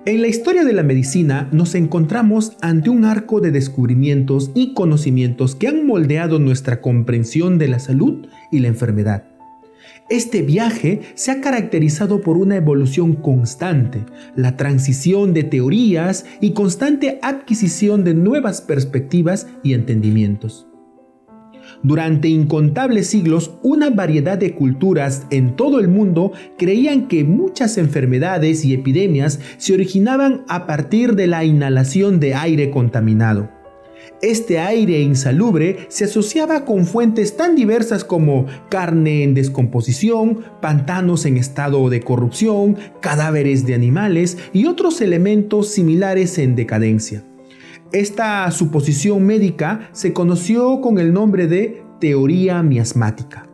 En la historia de la medicina nos encontramos ante un arco de descubrimientos y conocimientos que han moldeado nuestra comprensión de la salud y la enfermedad. Este viaje se ha caracterizado por una evolución constante, la transición de teorías y constante adquisición de nuevas perspectivas y entendimientos. Durante incontables siglos, una variedad de culturas en todo el mundo creían que muchas enfermedades y epidemias se originaban a partir de la inhalación de aire contaminado. Este aire insalubre se asociaba con fuentes tan diversas como carne en descomposición, pantanos en estado de corrupción, cadáveres de animales y otros elementos similares en decadencia. Esta suposición médica se conoció con el nombre de teoría miasmática.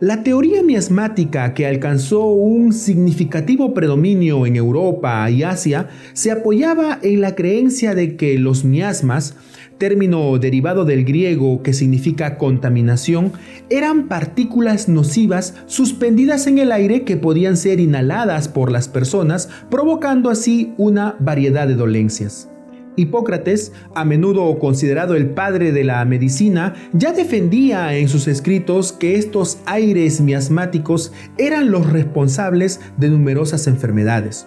La teoría miasmática, que alcanzó un significativo predominio en Europa y Asia, se apoyaba en la creencia de que los miasmas, término derivado del griego que significa contaminación, eran partículas nocivas suspendidas en el aire que podían ser inhaladas por las personas, provocando así una variedad de dolencias. Hipócrates, a menudo considerado el padre de la medicina, ya defendía en sus escritos que estos aires miasmáticos eran los responsables de numerosas enfermedades.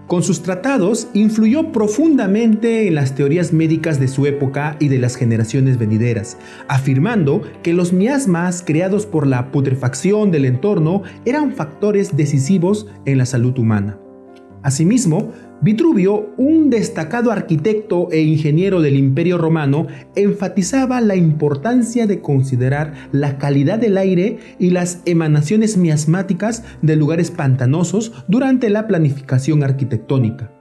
Con sus tratados influyó profundamente en las teorías médicas de su época y de las generaciones venideras, afirmando que los miasmas creados por la putrefacción del entorno eran factores decisivos en la salud humana. Asimismo, Vitruvio, un destacado arquitecto e ingeniero del Imperio Romano, enfatizaba la importancia de considerar la calidad del aire y las emanaciones miasmáticas de lugares pantanosos durante la planificación arquitectónica.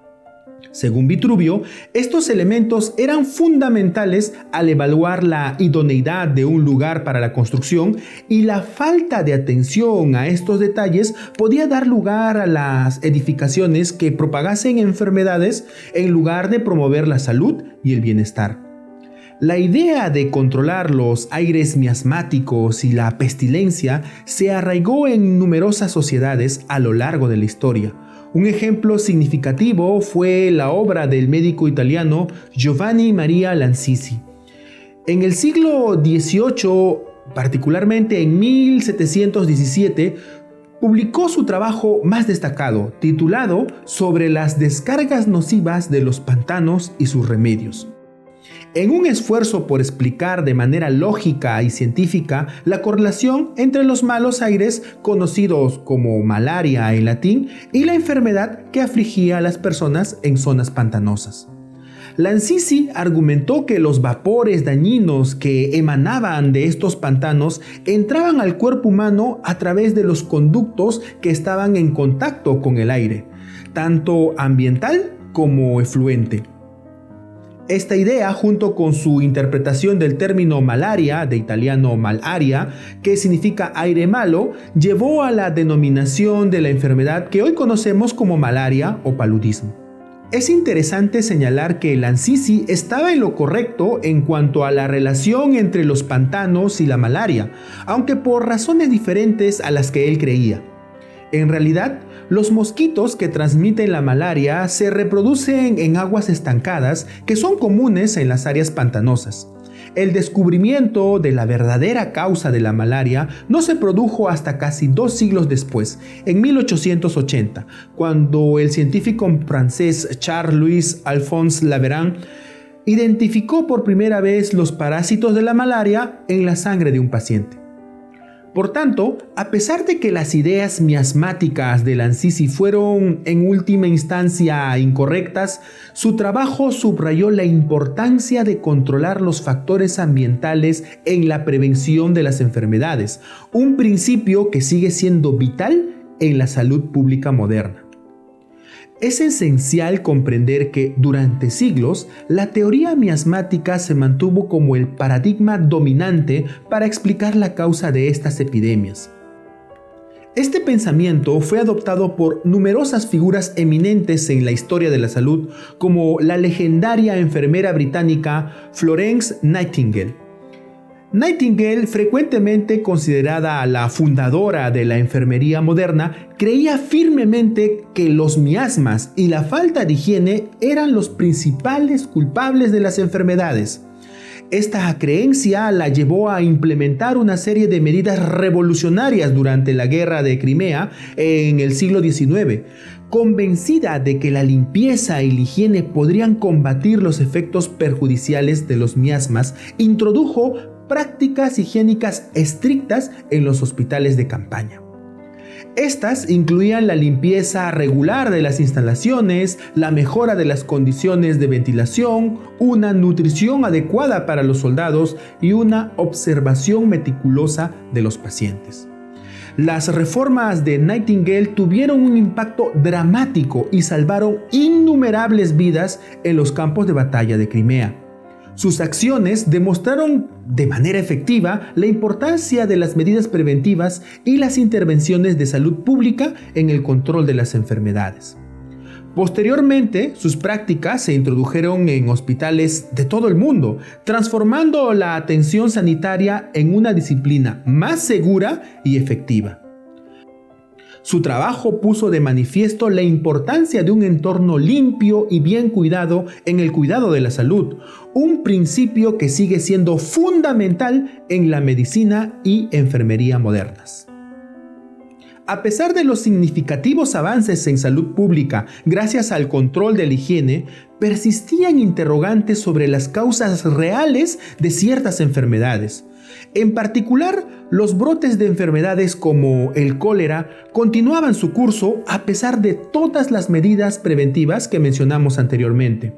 Según Vitruvio, estos elementos eran fundamentales al evaluar la idoneidad de un lugar para la construcción, y la falta de atención a estos detalles podía dar lugar a las edificaciones que propagasen enfermedades en lugar de promover la salud y el bienestar. La idea de controlar los aires miasmáticos y la pestilencia se arraigó en numerosas sociedades a lo largo de la historia. Un ejemplo significativo fue la obra del médico italiano Giovanni Maria Lanzisi. En el siglo XVIII, particularmente en 1717, publicó su trabajo más destacado, titulado Sobre las descargas nocivas de los pantanos y sus remedios. En un esfuerzo por explicar de manera lógica y científica la correlación entre los malos aires, conocidos como malaria en latín, y la enfermedad que afligía a las personas en zonas pantanosas. Lanzisi argumentó que los vapores dañinos que emanaban de estos pantanos entraban al cuerpo humano a través de los conductos que estaban en contacto con el aire, tanto ambiental como efluente. Esta idea, junto con su interpretación del término malaria, de italiano malaria, que significa aire malo, llevó a la denominación de la enfermedad que hoy conocemos como malaria o paludismo. Es interesante señalar que Lanzisi estaba en lo correcto en cuanto a la relación entre los pantanos y la malaria, aunque por razones diferentes a las que él creía. En realidad, los mosquitos que transmiten la malaria se reproducen en aguas estancadas que son comunes en las áreas pantanosas. El descubrimiento de la verdadera causa de la malaria no se produjo hasta casi 2 siglos después, en 1880, cuando el científico francés Charles-Louis Alphonse Laveran identificó por primera vez los parásitos de la malaria en la sangre de un paciente. Por tanto, a pesar de que las ideas miasmáticas de Lanzisi fueron en última instancia incorrectas, su trabajo subrayó la importancia de controlar los factores ambientales en la prevención de las enfermedades, un principio que sigue siendo vital en la salud pública moderna. Es esencial comprender que durante siglos la teoría miasmática se mantuvo como el paradigma dominante para explicar la causa de estas epidemias. Este pensamiento fue adoptado por numerosas figuras eminentes en la historia de la salud, como la legendaria enfermera británica Florence Nightingale. Nightingale, frecuentemente considerada la fundadora de la enfermería moderna, creía firmemente que los miasmas y la falta de higiene eran los principales culpables de las enfermedades. Esta creencia la llevó a implementar una serie de medidas revolucionarias durante la Guerra de Crimea en el siglo XIX. Convencida de que la limpieza y la higiene podrían combatir los efectos perjudiciales de los miasmas, introdujo prácticas higiénicas estrictas en los hospitales de campaña. Estas incluían la limpieza regular de las instalaciones, la mejora de las condiciones de ventilación, una nutrición adecuada para los soldados y una observación meticulosa de los pacientes. Las reformas de Nightingale tuvieron un impacto dramático y salvaron innumerables vidas en los campos de batalla de Crimea. Sus acciones demostraron de manera efectiva la importancia de las medidas preventivas y las intervenciones de salud pública en el control de las enfermedades. Posteriormente, sus prácticas se introdujeron en hospitales de todo el mundo, transformando la atención sanitaria en una disciplina más segura y efectiva. Su trabajo puso de manifiesto la importancia de un entorno limpio y bien cuidado en el cuidado de la salud, un principio que sigue siendo fundamental en la medicina y enfermería modernas. A pesar de los significativos avances en salud pública gracias al control de la higiene, persistían interrogantes sobre las causas reales de ciertas enfermedades. En particular, los brotes de enfermedades como el cólera continuaban su curso a pesar de todas las medidas preventivas que mencionamos anteriormente.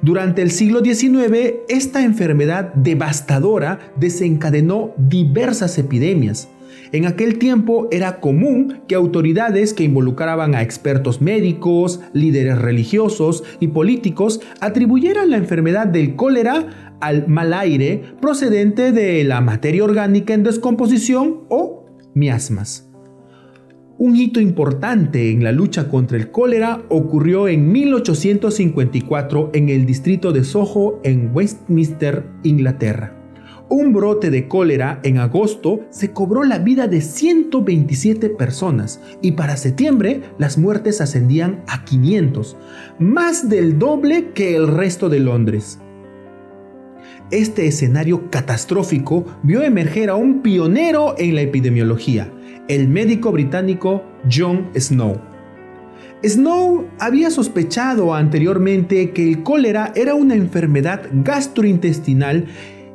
Durante el siglo XIX, esta enfermedad devastadora desencadenó diversas epidemias. En aquel tiempo era común que autoridades que involucraban a expertos médicos, líderes religiosos y políticos atribuyeran la enfermedad del cólera al mal aire procedente de la materia orgánica en descomposición o miasmas. Un hito importante en la lucha contra el cólera ocurrió en 1854 en el distrito de Soho en Westminster, Inglaterra. Un brote de cólera en agosto se cobró la vida de 127 personas y para septiembre las muertes ascendían a 500, más del doble que el resto de Londres. Este escenario catastrófico vio emerger a un pionero en la epidemiología, el médico británico John Snow. Snow había sospechado anteriormente que el cólera era una enfermedad gastrointestinal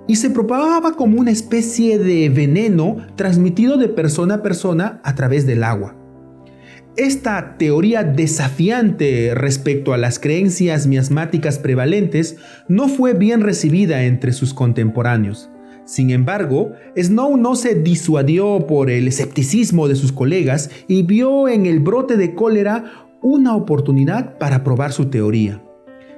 y se propagaba como una especie de veneno transmitido de persona a persona a través del agua. Esta teoría desafiante respecto a las creencias miasmáticas prevalentes no fue bien recibida entre sus contemporáneos. Sin embargo, Snow no se disuadió por el escepticismo de sus colegas y vio en el brote de cólera una oportunidad para probar su teoría.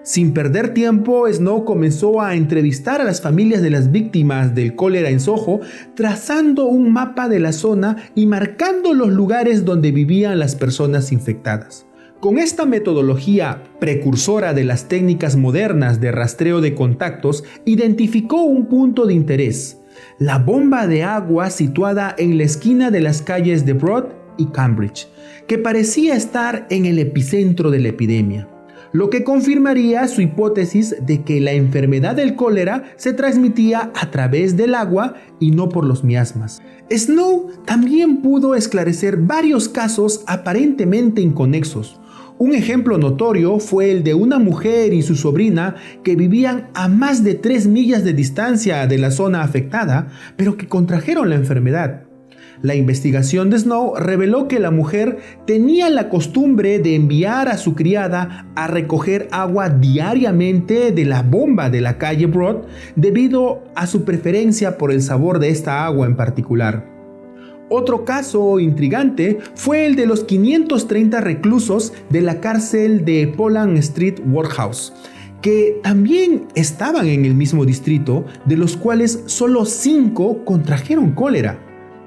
Sin perder tiempo, Snow comenzó a entrevistar a las familias de las víctimas del cólera en Soho, trazando un mapa de la zona y marcando los lugares donde vivían las personas infectadas. Con esta metodología precursora de las técnicas modernas de rastreo de contactos, identificó un punto de interés: la bomba de agua situada en la esquina de las calles de Broad y Cambridge, que parecía estar en el epicentro de la epidemia, lo que confirmaría su hipótesis de que la enfermedad del cólera se transmitía a través del agua y no por los miasmas. Snow también pudo esclarecer varios casos aparentemente inconexos. Un ejemplo notorio fue el de una mujer y su sobrina que vivían a más de 3 millas de distancia de la zona afectada, pero que contrajeron la enfermedad. La investigación de Snow reveló que la mujer tenía la costumbre de enviar a su criada a recoger agua diariamente de la bomba de la calle Broad debido a su preferencia por el sabor de esta agua en particular. Otro caso intrigante fue el de los 530 reclusos de la cárcel de Poland Street Workhouse, que también estaban en el mismo distrito, de los cuales solo 5 contrajeron cólera.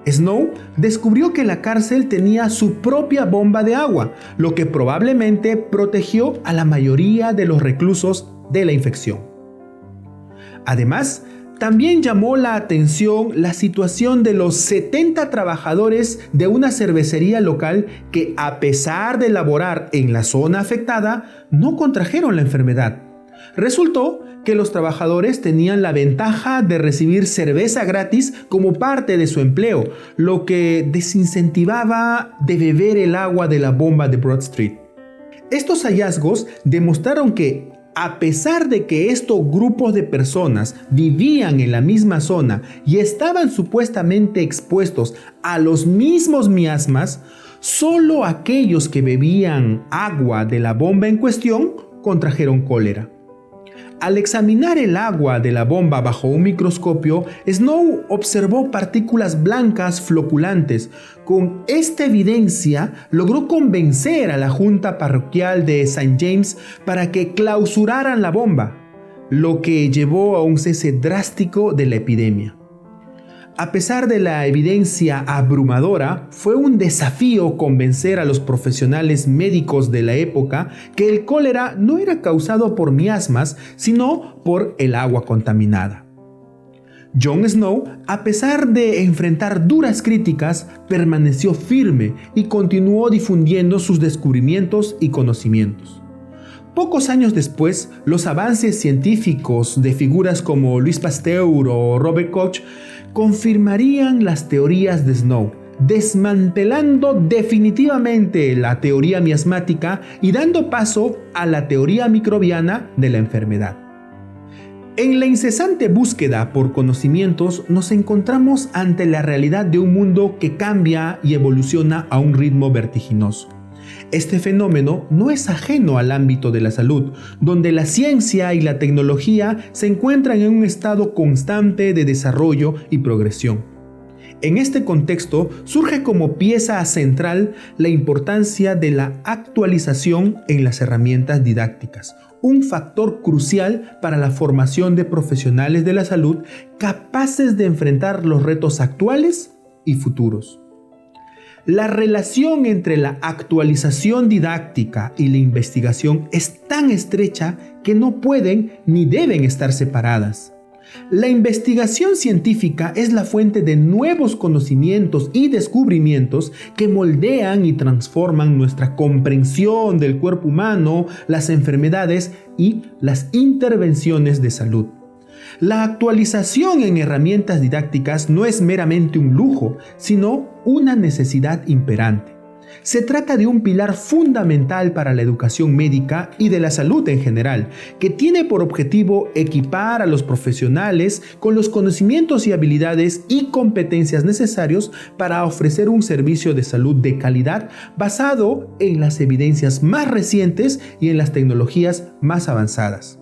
Snow descubrió que la cárcel tenía su propia bomba de agua, lo que probablemente protegió a la mayoría de los reclusos de la infección. Además, También llamó la atención la situación de los 70 trabajadores de una cervecería local que, a pesar de laborar en la zona afectada, no contrajeron la enfermedad. Resultó que los trabajadores tenían la ventaja de recibir cerveza gratis como parte de su empleo, lo que desincentivaba de beber el agua de la bomba de Broad Street. Estos hallazgos demostraron que, a pesar de que estos grupos de personas vivían en la misma zona y estaban supuestamente expuestos a los mismos miasmas, solo aquellos que bebían agua de la bomba en cuestión contrajeron cólera. Al examinar el agua de la bomba bajo un microscopio, Snow observó partículas blancas floculantes. Con esta evidencia, logró convencer a la junta parroquial de St. James para que clausuraran la bomba, lo que llevó a un cese drástico de la epidemia. A pesar de la evidencia abrumadora, fue un desafío convencer a los profesionales médicos de la época que el cólera no era causado por miasmas, sino por el agua contaminada. John Snow, a pesar de enfrentar duras críticas, permaneció firme y continuó difundiendo sus descubrimientos y conocimientos. Pocos años después, los avances científicos de figuras como Louis Pasteur o Robert Koch confirmarían las teorías de Snow, desmantelando definitivamente la teoría miasmática y dando paso a la teoría microbiana de la enfermedad. En la incesante búsqueda por conocimientos nos encontramos ante la realidad de un mundo que cambia y evoluciona a un ritmo vertiginoso. Este fenómeno no es ajeno al ámbito de la salud, donde la ciencia y la tecnología se encuentran en un estado constante de desarrollo y progresión. En este contexto surge como pieza central la importancia de la actualización en las herramientas didácticas, un factor crucial para la formación de profesionales de la salud capaces de enfrentar los retos actuales y futuros. La relación entre la actualización didáctica y la investigación es tan estrecha que no pueden ni deben estar separadas. La investigación científica es la fuente de nuevos conocimientos y descubrimientos que moldean y transforman nuestra comprensión del cuerpo humano, las enfermedades y las intervenciones de salud. La actualización en herramientas didácticas no es meramente un lujo, sino una necesidad imperante. Se trata de un pilar fundamental para la educación médica y de la salud en general, que tiene por objetivo equipar a los profesionales con los conocimientos y habilidades y competencias necesarios para ofrecer un servicio de salud de calidad basado en las evidencias más recientes y en las tecnologías más avanzadas.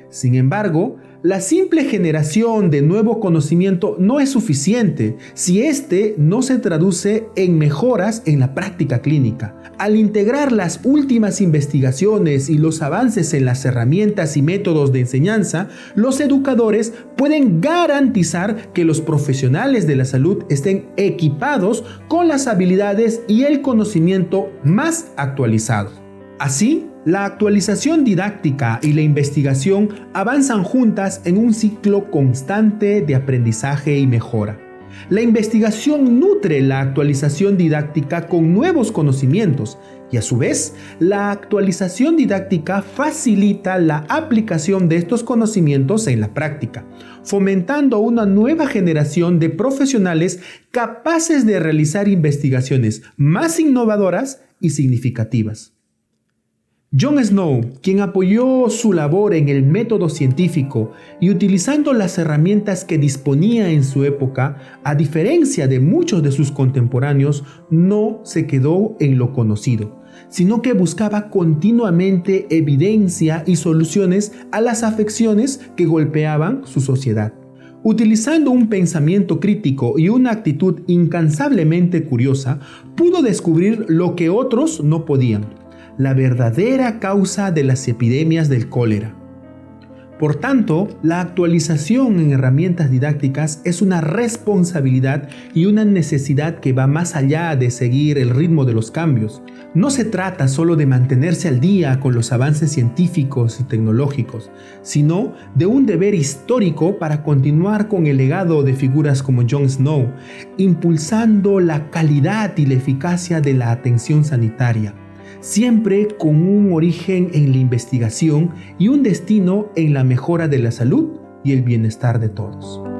Sin embargo, la simple generación de nuevo conocimiento no es suficiente si éste no se traduce en mejoras en la práctica clínica. Al integrar las últimas investigaciones y los avances en las herramientas y métodos de enseñanza, los educadores pueden garantizar que los profesionales de la salud estén equipados con las habilidades y el conocimiento más actualizados. Así, la actualización didáctica y la investigación avanzan juntas en un ciclo constante de aprendizaje y mejora. La investigación nutre la actualización didáctica con nuevos conocimientos y, a su vez, la actualización didáctica facilita la aplicación de estos conocimientos en la práctica, fomentando una nueva generación de profesionales capaces de realizar investigaciones más innovadoras y significativas. John Snow, quien apoyó su labor en el método científico y utilizando las herramientas que disponía en su época, a diferencia de muchos de sus contemporáneos, no se quedó en lo conocido, sino que buscaba continuamente evidencia y soluciones a las afecciones que golpeaban su sociedad. Utilizando un pensamiento crítico y una actitud incansablemente curiosa, pudo descubrir lo que otros no podían: la verdadera causa de las epidemias del cólera. Por tanto, la actualización en herramientas didácticas es una responsabilidad y una necesidad que va más allá de seguir el ritmo de los cambios. No se trata solo de mantenerse al día con los avances científicos y tecnológicos, sino de un deber histórico para continuar con el legado de figuras como Jon Snow, impulsando la calidad y la eficacia de la atención sanitaria, siempre con un origen en la investigación y un destino en la mejora de la salud y el bienestar de todos.